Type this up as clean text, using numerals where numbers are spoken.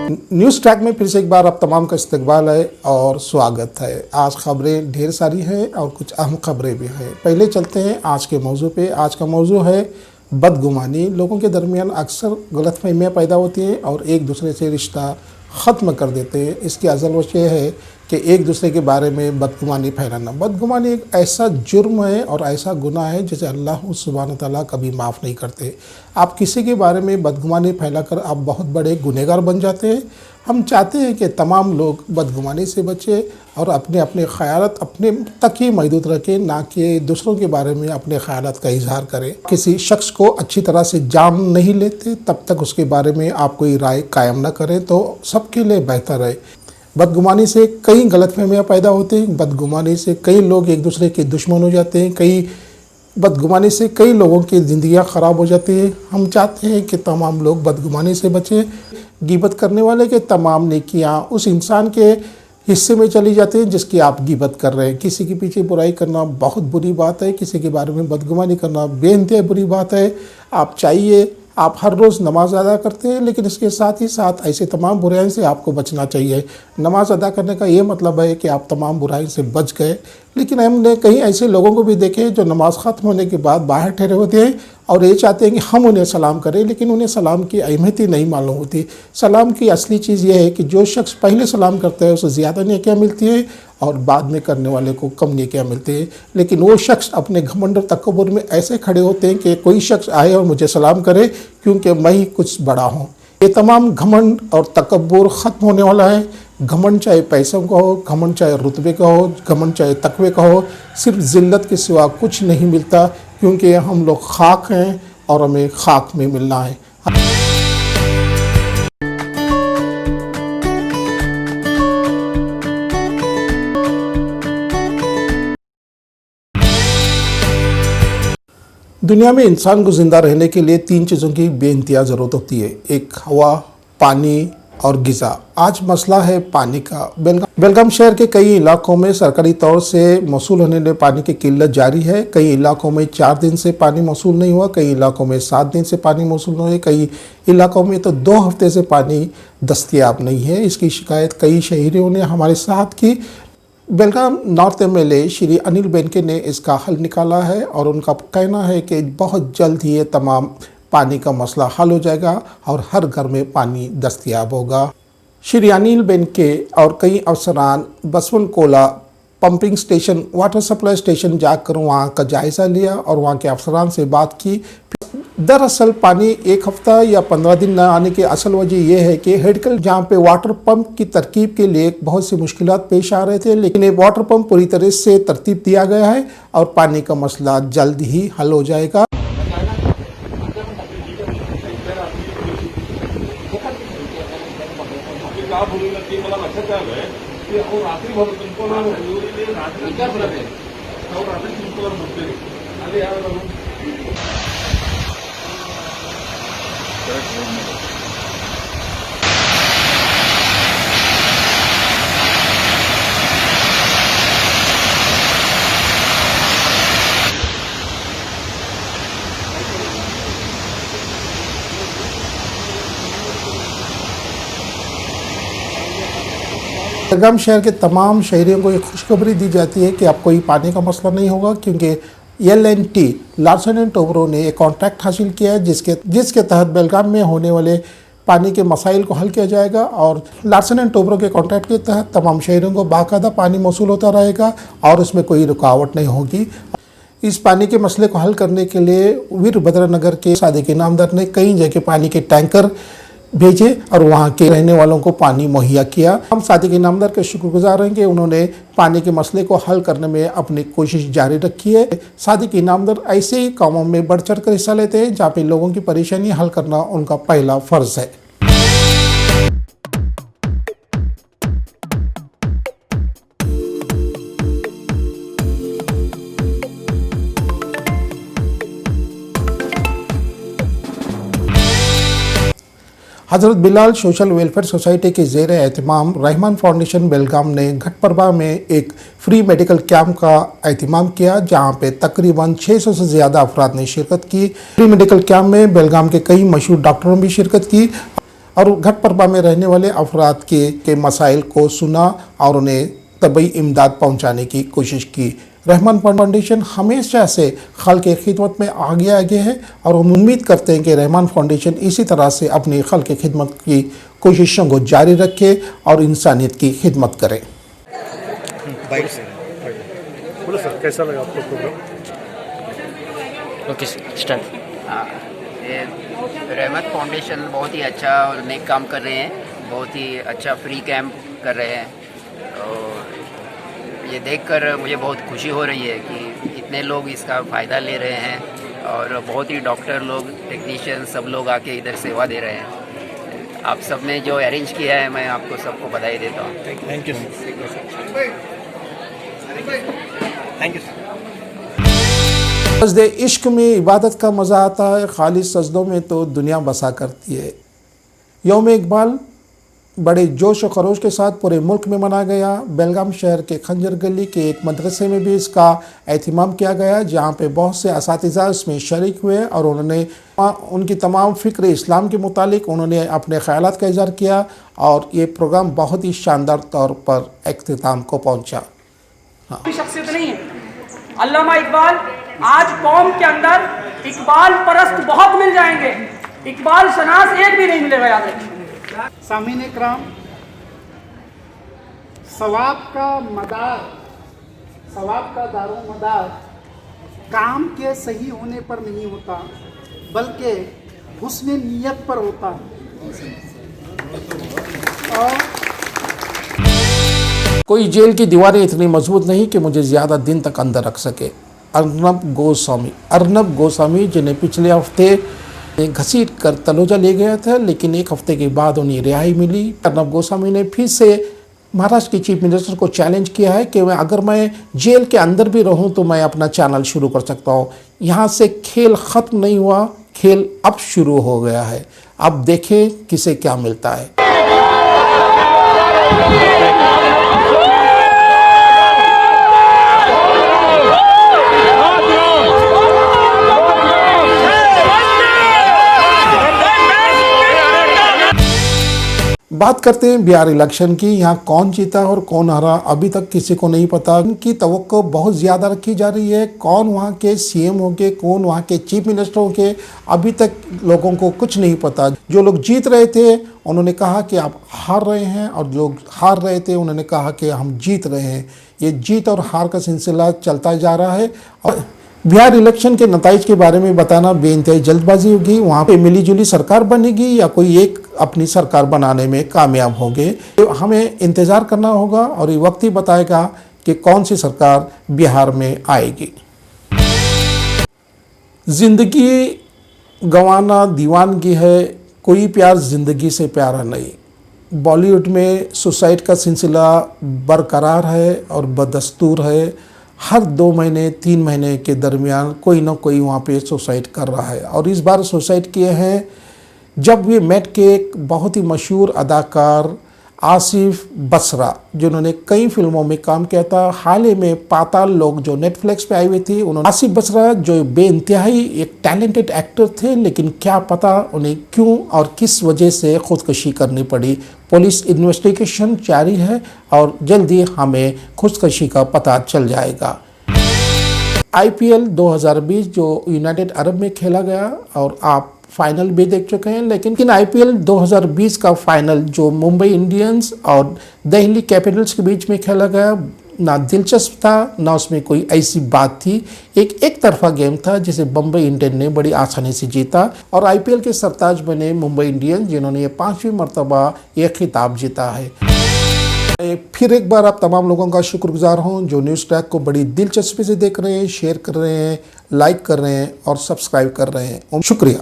News track में फिर से एक बार आप तमाम का इस्तकबाल है और स्वागत है। आज खबरें ढेर सारी हैं और कुछ अहम खबरें भी हैं। पहले चलते हैं आज के मौजू पे। आज का मौजू है बदगुमानी। लोगों के दरमियान अक्सर गलतफहमियाँ पैदा होती हैं और एक दूसरे से रिश्ता ख़त्म कर देते हैं। इसकी असल वजह है कि एक दूसरे के बारे में बदगुमानी फैलाना। बदगुमानी एक ऐसा जुर्म है और ऐसा गुनाह है जिसे अल्लाह सुब्हान तआला कभी माफ़ नहीं करते। आप किसी के बारे में बदगुमानी फैलाकर आप बहुत बड़े गुनहगार बन जाते हैं। हम चाहते हैं कि तमाम लोग बदगुमानी से बचें और अपने अपने ख़यालात अपने तक ही महदूद रखें, ना कि दूसरों के बारे में अपने ख़यालात का इजहार करें। किसी शख्स को अच्छी तरह से जान नहीं लेते तब तक उसके बारे में आप कोई राय कायम ना करें तो सबके लिए बेहतर है। बदगुमानी से कई गलतफहमियाँ पैदा होती हैं। बदगुमानी से कई लोग एक दूसरे के दुश्मन हो जाते हैं। बदगुमानी से कई लोगों की ज़िंदगियाँ ख़राब हो जाती हैं। हम चाहते हैं कि तमाम लोग बदगुमानी से बचें। गिबत करने वाले के तमाम नेकियां उस इंसान के हिस्से में चली जाती हैं जिसकी आप गिबत कर रहे हैं। किसी के पीछे बुराई करना बहुत बुरी बात है। किसी के बारे में बदगुमानी करना बेइंतहा बुरी बात है। आप हर रोज़ नमाज अदा करते हैं, लेकिन इसके साथ ही साथ ऐसे तमाम बुराइयों से आपको बचना चाहिए। नमाज अदा करने का ये मतलब है कि आप तमाम बुराई से बच गए। लेकिन हमने कई ऐसे लोगों को भी देखे जो नमाज ख़त्म होने के बाद बाहर ठहरे होते हैं और ये चाहते हैं कि हम उन्हें सलाम करें, लेकिन उन्हें सलाम की अहमियत ही नहीं मालूम होती। सलाम की असली चीज़ ये है कि जो शख्स पहले सलाम करता है उसे ज़्यादा नेकियां मिलती है और बाद में करने वाले को कम नेकियां मिलती है। लेकिन वो शख्स अपने घमंड और तकब्बुर में ऐसे खड़े होते हैं कि कोई शख्स आए और मुझे सलाम करे क्योंकि मैं ही कुछ बड़ा हूँ। ये तमाम घमंड और तकब्बुर ख़त्म होने वाला है। घमंड चाहे पैसों का हो, घमंड चाहे रुतबे का हो, घमंड चाहे तकवे का हो, सिर्फ ज़िल्लत के सिवा कुछ नहीं मिलता, क्योंकि हम लोग खाक हैं और हमें खाक में मिलना है। दुनिया में इंसान को ज़िंदा रहने के लिए 3 चीज़ों की बेइंतहा ज़रूरत होती है। एक हवा, पानी और ग़िज़ा। आज मसला है पानी का। बेलगाम शहर के कई इलाकों में सरकारी तौर से मौसूल होने वाले पानी की किल्लत जारी है। कई इलाकों में 4 दिन से पानी मौसूल नहीं हुआ, कई इलाकों में 7 दिन से पानी मौसूल नहीं हुआ, कई इलाकों में तो 2 हफ्ते से पानी दस्तयाब नहीं है। इसकी शिकायत कई शहरियों ने हमारे साथ की। बेलगाम नॉर्थ MLA श्री अनिल बेनके ने इसका हल निकाला है और उनका कहना है कि बहुत जल्द ही ये तमाम पानी का मसला हल हो जाएगा और हर घर में पानी दस्तयाब होगा। श्री अनिल बेनके और कई अफसरान बसवन कोला pumping station, water supply station जाकर वहाँ का जायज़ा लिया और वहाँ के अफसरान से बात की। दरअसल पानी 1 हफ्ता या 15 दिन न आने की असल वजह यह है कि हेडकल जहाँ पे वाटर पंप की तरकीब के लिए बहुत सी मुश्किलात पेश आ रहे थे, लेकिन ये वाटर पंप पूरी तरह से तरतीब दिया गया है और पानी का मसला जल्द ही हल हो जाएगा। बेलगाम शहर के तमाम शहरियों को एक खुशखबरी दी जाती है कि अब कोई पानी का मसला नहीं होगा, क्योंकि L&T लार्सन एंड टोब्रो ने एक कॉन्ट्रैक्ट हासिल किया है जिसके तहत बेलगाम में होने वाले पानी के मसाइल को हल किया जाएगा और लार्सन एंड टोब्रो के कॉन्ट्रैक्ट के तहत तमाम शहरों को बाकायदा पानी मौसूल होता रहेगा और उसमें कोई रुकावट नहीं होगी। इस पानी के मसले को हल करने के लिए वीरभद्रनगर के सादिक इनामदार ने कई जगह पानी के टैंकर भेजे और वहाँ के रहने वालों को पानी मुहैया किया। हम सादिक इनामदार के शुक्रगुजार हैं कि उन्होंने पानी के मसले को हल करने में अपनी कोशिश जारी रखी है। सादिक इनामदार ऐसे ही कामों में बढ़ चढ़ कर हिस्सा लेते हैं जहाँ पे लोगों की परेशानी हल करना उनका पहला फ़र्ज़ है। हज़रत बिलाल सोशल वेलफेयर सोसाइटी के ज़ेर एहतमाम रहमान फाउंडेशन बेलगाम ने घटप्रभा में एक फ्री मेडिकल कैंप का एहतमाम किया, जहां पे तकरीबन 600 से ज़्यादा अफराद ने शिरकत की। फ्री मेडिकल कैंप में बेलगाम के कई मशहूर डॉक्टरों ने भी शिरकत की और घटप्रभा में रहने वाले अफराद के मसाइल को सुना और उन्हें तबी इमदाद पहुंचाने की कोशिश की। रहमान फाउंडेशन हमेशा से खल की खिदमत में आगे है और हम उम्मीद करते हैं कि रहमान फाउंडेशन इसी तरह से अपनी खल की खिदमत की कोशिशों को जारी रखे और इंसानियत की खिदमत करे। बोलो सर, कैसा लगा आपको प्रोग्राम? Okay start. ये रहमत फाउंडेशन बहुत ही अच्छा और नेक काम कर रहे हैं, बहुत ही अच्छा फ्री कैंप कर रहे हैं और ये देखकर मुझे बहुत खुशी हो रही है कि इतने लोग इसका फ़ायदा ले रहे हैं और बहुत ही डॉक्टर लोग, टेक्नीशियन सब लोग आके इधर सेवा दे रहे हैं। आप सब ने जो अरेंज किया है, मैं आपको सबको बधाई देता हूँ। Thank you thank you sir. सजदे इश्क में इबादत का मज़ा आता है, खालिस सजदों में तो दुनिया बसा करती है। यौम इकबाल बड़े जोश व खरोश के साथ पूरे मुल्क में मनाया गया। बेलगाम शहर के खंजर गली के एक मदरसे में भी इसका एहतमाम किया गया, जहाँ पे बहुत से असातिज़ा इसमें शरीक हुए और उन्होंने उनकी तमाम फ़िक्र इस्लाम के मुतालिक उन्होंने अपने ख़यालात का इज़हार किया और ये प्रोग्राम बहुत ही शानदार तौर पर इख्तिताम को पहुँचा। शख्सियत नहीं है। अल्लामा इकबाल, आज कौम के अंदर इकबाल परस्त बहुत मिल जाएंगे, इकबाल शनास एक भी नहीं मिलेगा। याद रखिए। सामीन इकराम, सवाब का मदार, सवाब का दारो मदार काम के सही होने पर नहीं होता, बल्कि हुस्न नियत पर होता है। और कोई जेल की दीवारें इतनी मजबूत नहीं कि मुझे ज़्यादा दिन तक अंदर रख सके। अर्नब गोस्वामी जिन्हें पिछले हफ्ते घसीट कर तलोजा ले गया था, लेकिन एक हफ्ते के बाद उन्हें रिहाई मिली। अर्नब गोस्वामी ने फिर से महाराष्ट्र के चीफ मिनिस्टर को चैलेंज किया है कि अगर मैं जेल के अंदर भी रहूं तो मैं अपना चैनल शुरू कर सकता हूं। यहाँ से खेल ख़त्म नहीं हुआ, खेल अब शुरू हो गया है। अब देखें किसे क्या मिलता है। बात करते हैं बिहार इलेक्शन की। यहाँ कौन जीता और कौन हारा अभी तक किसी को नहीं पता। उनकी तवक्को बहुत ज़्यादा रखी जा रही है। कौन वहाँ के सीएम होंगे, कौन वहाँ के चीफ मिनिस्टर होंगे, अभी तक लोगों को कुछ नहीं पता। जो लोग जीत रहे थे उन्होंने कहा कि आप हार रहे हैं, और जो हार रहे थे उन्होंने कहा कि हम जीत रहे हैं। ये जीत और हार का सिलसिला चलता जा रहा है। और बिहार इलेक्शन के नताइज के बारे में बताना बेइंतहाई जल्दबाजी होगी। वहाँ पे मिलीजुली सरकार बनेगी या कोई एक अपनी सरकार बनाने में कामयाब होंगे, तो हमें इंतज़ार करना होगा और ये वक्त ही बताएगा कि कौन सी सरकार बिहार में आएगी। ज़िंदगी गंवाना दीवानगी है, कोई प्यार ज़िंदगी से प्यारा नहीं। बॉलीवुड में सुसाइड का सिलसिला बरकरार है और बदस्तूर है। हर 2 महीने 3 महीने के दरमियान कोई ना कोई वहाँ पे सुसाइड कर रहा है। और इस बार सुसाइड किए हैं जब ये मेट के एक बहुत ही मशहूर अदाकार आसिफ बसरा, जिन्होंने कई फिल्मों में काम किया था। हाल ही में पाताल लोक जो नेटफ्लिक्स पे आई हुई थी, उन्होंने आसिफ बसरा जो बेइंतहाई एक टैलेंटेड एक्टर थे, लेकिन क्या पता उन्हें क्यों और किस वजह से खुदकुशी करनी पड़ी। पुलिस इन्वेस्टिगेशन जारी है और जल्दी हमें खुदकुशी का पता चल जाएगा। IPL 2020 जो यूनाइटेड अरब में खेला गया और आप फाइनल भी देख चुके हैं, लेकिन IPL 2020 का फाइनल जो मुंबई इंडियंस और दिल्ली कैपिटल्स के बीच में खेला गया, ना दिलचस्प था ना उसमें कोई ऐसी बात थी। एक तरफा गेम था जिसे मुंबई इंडियंस ने बड़ी आसानी से जीता और IPL के सरताज बने मुंबई इंडियंस, जिन्होंने ये 5वीं मरतबा ये खिताब जीता है। फिर एक बार आप तमाम लोगों का शुक्रगुजार हूँ जो न्यूज़ ट्रैक को बड़ी दिलचस्पी से देख रहे हैं, शेयर कर रहे हैं, लाइक कर रहे हैं और सब्सक्राइब कर रहे हैं। शुक्रिया।